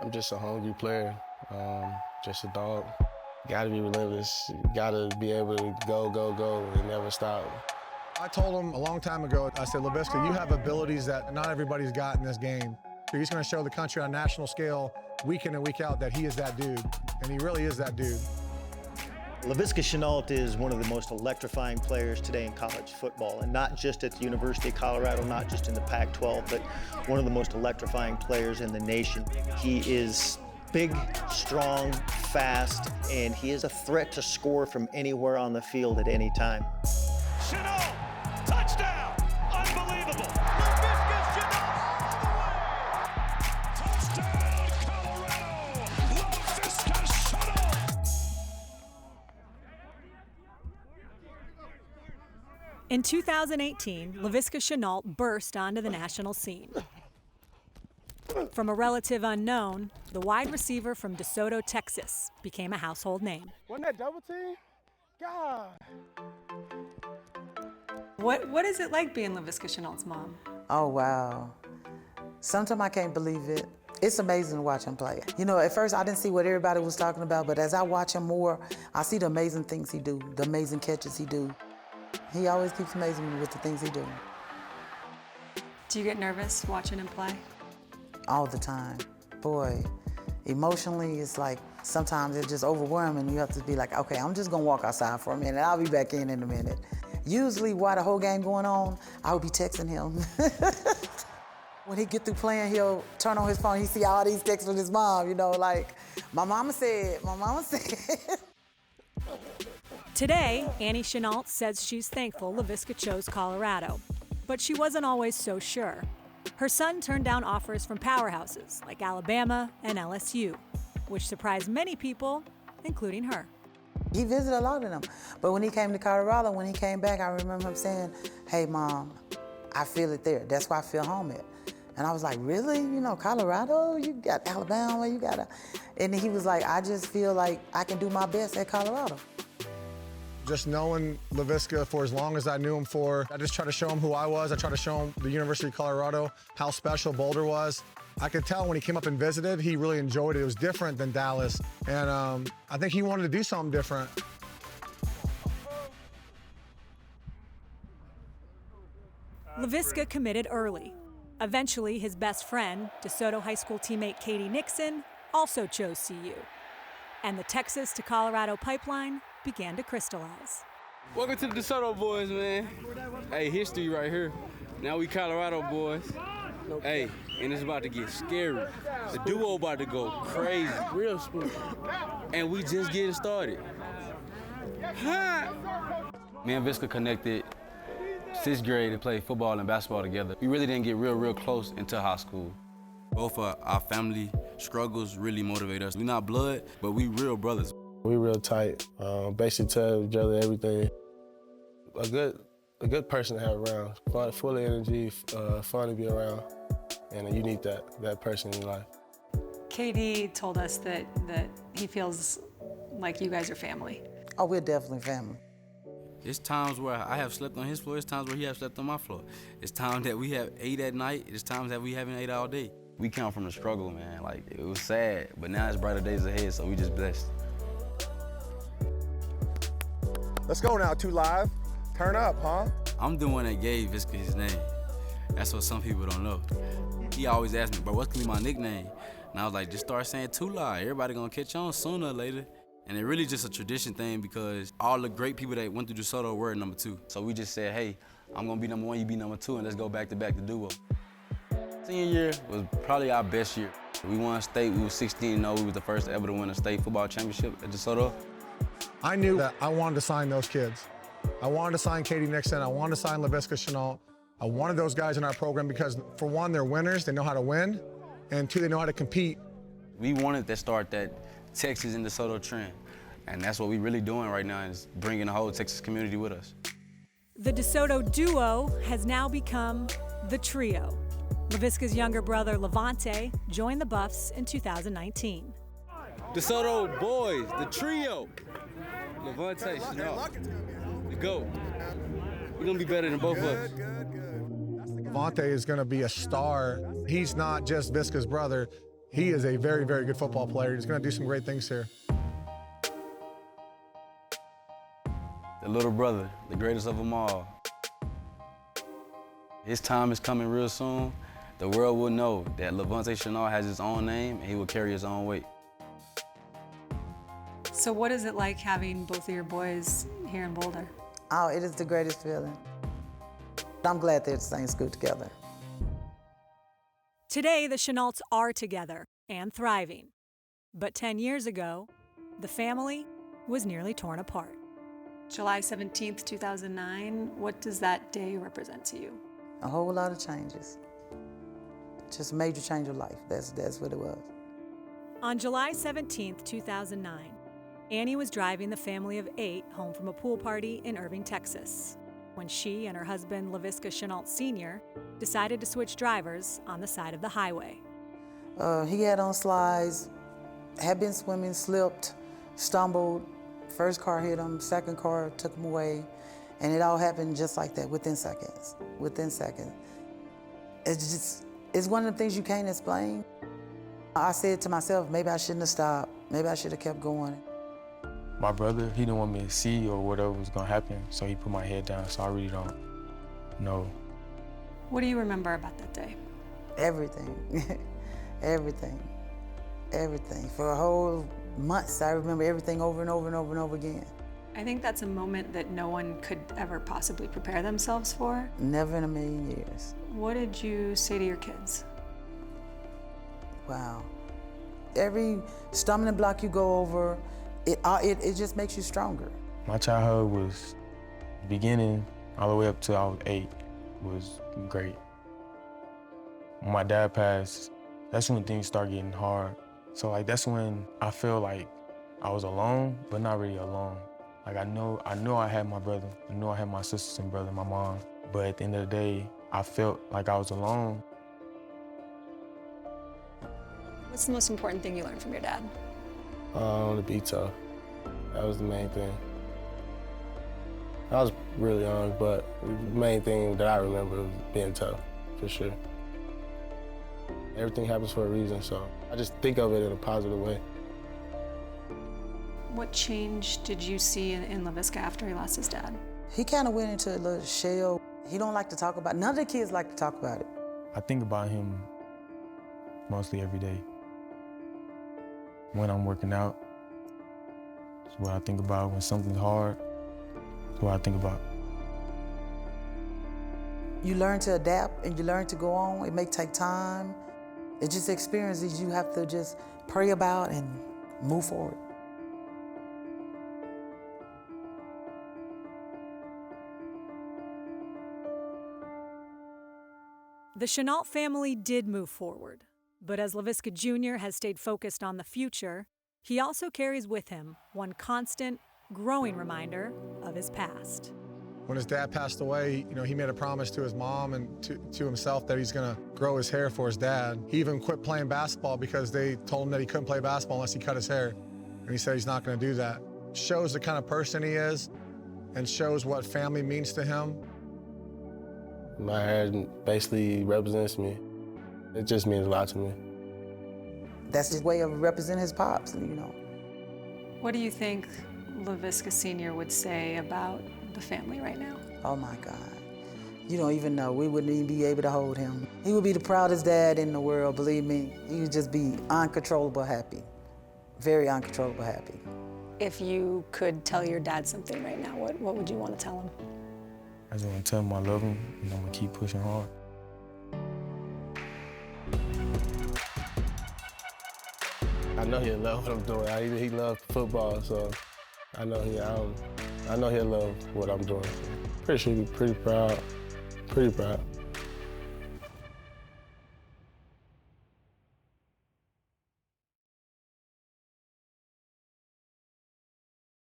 I'm just a hungry player, just a dog. Gotta be relentless, gotta be able to go, go, go, and never stop. I told him a long time ago, I said, Laviska, you have abilities that not everybody's got in this game. So he's gonna show the country on a national scale, week in and week out, that he is that dude, and he really is that dude. Laviska Shenault is one of the most electrifying players today in college football, and not just at the University of Colorado, not just in the Pac-12, but one of the most electrifying players in the nation. He is big, strong, fast, and he is a threat to score from anywhere on the field at any time. Shenault, touchdown! Unbelievable! Laviska Shenault all the way! Touchdown, Colorado! Laviska Shenault! In 2018, Laviska Shenault burst onto the national scene. From a relative unknown, the wide receiver from DeSoto, Texas, became a household name. Wasn't that double team? God. What is it like being Laviska Shenault's mom? Oh, wow. Sometimes I can't believe it. It's amazing to watch him play. You know, at first I didn't see what everybody was talking about, but as I watch him more, I see the amazing things he do, the amazing catches he do. He always keeps amazing me with the things he do. Do you get nervous watching him play? All the time. Boy, emotionally, it's like sometimes it's just overwhelming. You have to be like, okay, I'm just gonna walk outside for a minute. I'll be back in a minute. Usually while the whole game going on, I would be texting him. When he get through playing, he'll turn on his phone, he see all these texts with his mom, you know, like, my mama said, my mama said. Today, Annie Shenault says she's thankful Laviska chose Colorado, but she wasn't always so sure. Her son turned down offers from powerhouses like Alabama and LSU, which surprised many people, including her. He visited a lot of them, but when he came to Colorado, when he came back, I remember him saying, hey, Mom, I feel it there. That's where I feel home at. And I was like, really? You know, Colorado? You got Alabama, you got a... And he was like, I just feel like I can do my best at Colorado. Just knowing Laviska for as long as I knew him for, I just tried to show him who I was. I tried to show him the University of Colorado, how special Boulder was. I could tell when he came up and visited, he really enjoyed it. It was different than Dallas. And I think he wanted to do something different. Laviska committed early. Eventually, his best friend, DeSoto High School teammate Katie Nixon, also chose CU. And the Texas to Colorado pipeline began to crystallize. Welcome to the DeSoto boys, man. Hey, history right here. Now we Colorado boys. Hey, and it's about to get scary. The duo about to go crazy. Real spooky. And we just getting started. Me and Viska connected 6th grade and played football and basketball together. We really didn't get real close until high school. Both of our family struggles really motivate us. We're not blood, but we real brothers. We real tight, basically tell each other everything. A good person to have around, full of energy, fun to be around, and you need that person in your life. KD told us that he feels like you guys are family. Oh, we're definitely family. It's times where I have slept on his floor, it's times where he has slept on my floor. It's times that we have ate at night, it's times that we haven't ate all day. We come from the struggle, man. Like, it was sad, but now it's brighter days ahead, so we just blessed. Let's go now, 2 Live. Turn up, huh? I'm the one that gave Viska his name. That's what some people don't know. He always asked me, bro, what's gonna be my nickname? And I was like, just start saying 2 Live. Everybody gonna catch on sooner or later. And it really just a tradition thing because all the great people that went through DeSoto were number 2. So we just said, hey, I'm gonna be number 1, you be number 2, and let's go back to back the duo. Senior year was probably our best year. We won state, we were 16-0, we was the first ever to win a state football championship at DeSoto. I knew that I wanted to sign those kids. I wanted to sign Katie Nixon, I wanted to sign Laviska Shenault. I wanted those guys in our program because, for one, they're winners, they know how to win, and 2, they know how to compete. We wanted to start that Texas and DeSoto trend, and that's what we're really doing right now, is bringing the whole Texas community with us. The DeSoto duo has now become the trio. Laviska's younger brother, Levante, joined the Buffs in 2019. DeSoto boys, the trio. Levante, Shenault. The GOAT. We're gonna be better than both of us. Levante is gonna be a star. He's not just Viska's brother. He is a very, very good football player. He's going to do some great things here. The little brother, the greatest of them all. His time is coming real soon. The world will know that Laviska Shenault has his own name and he will carry his own weight. So what is it like having both of your boys here in Boulder? Oh, it is the greatest feeling. I'm glad they're at the same school together. Today, the Shenaults are together and thriving. But 10 years ago, the family was nearly torn apart. July 17th, 2009, what does that day represent to you? A whole lot of changes. Just a major change of life. That's what it was. On July 17th, 2009, Annie was driving the family of 8 home from a pool party in Irving, Texas, when she and her husband, Laviska Shenault Jr., decided to switch drivers on the side of the highway. He had on slides, had been swimming, slipped, stumbled. First car hit him, second car took him away, and it all happened just like that, within seconds. Within seconds. It's one of the things you can't explain. I said to myself, maybe I shouldn't have stopped. Maybe I should have kept going. My brother, he didn't want me to see or whatever was gonna happen, so he put my head down, so I really don't know. What do you remember about that day? Everything. Everything. Everything. For a whole months, I remember everything over and over and over and over again. I think that's a moment that no one could ever possibly prepare themselves for. Never in a million years. What did you say to your kids? Wow. Every stumbling block you go over, it just makes you stronger. My childhood was, beginning all the way up till I was 8, was great. When my dad passed, that's when things started getting hard. So like that's when I felt like I was alone, but not really alone. Like I know I had my brother, I knew I had my sisters and brother, my mom, but at the end of the day, I felt like I was alone. What's the most important thing you learned from your dad? To be tough. That was the main thing. I was really young, but the main thing that I remember was being tough, for sure. Everything happens for a reason, so I just think of it in a positive way. What change did you see in Laviska after he lost his dad? He kind of went into a little shell. He don't like to talk about it. None of the kids like to talk about it. I think about him mostly every day. When I'm working out, it's what I think about. When something's hard, it's what I think about. You learn to adapt and you learn to go on. It may take time. It's just experiences you have to just pray about and move forward. The Shenault family did move forward, but as Laviska Jr. has stayed focused on the future, he also carries with him one constant, growing reminder of his past. When his dad passed away, he made a promise to his mom and to himself that he's gonna grow his hair for his dad. He even quit playing basketball because they told him that he couldn't play basketball unless he cut his hair. And he said he's not gonna do that. Shows the kind of person he is and shows what family means to him. My hair basically represents me. It just means a lot to me. That's his way of representing his pops, What do you think Laviska Sr. would say about the family right now? Oh my God. You don't even know. We wouldn't even be able to hold him. He would be the proudest dad in the world, believe me. He would just be uncontrollable happy. Very uncontrollable happy. If you could tell your dad something right now, what would you want to tell him? I just want to tell him I love him and I'm going to keep pushing hard. I know he'll love what I'm doing. He loves football, so I know he'll love what I'm doing. Pretty sure he'll be pretty proud. Pretty proud.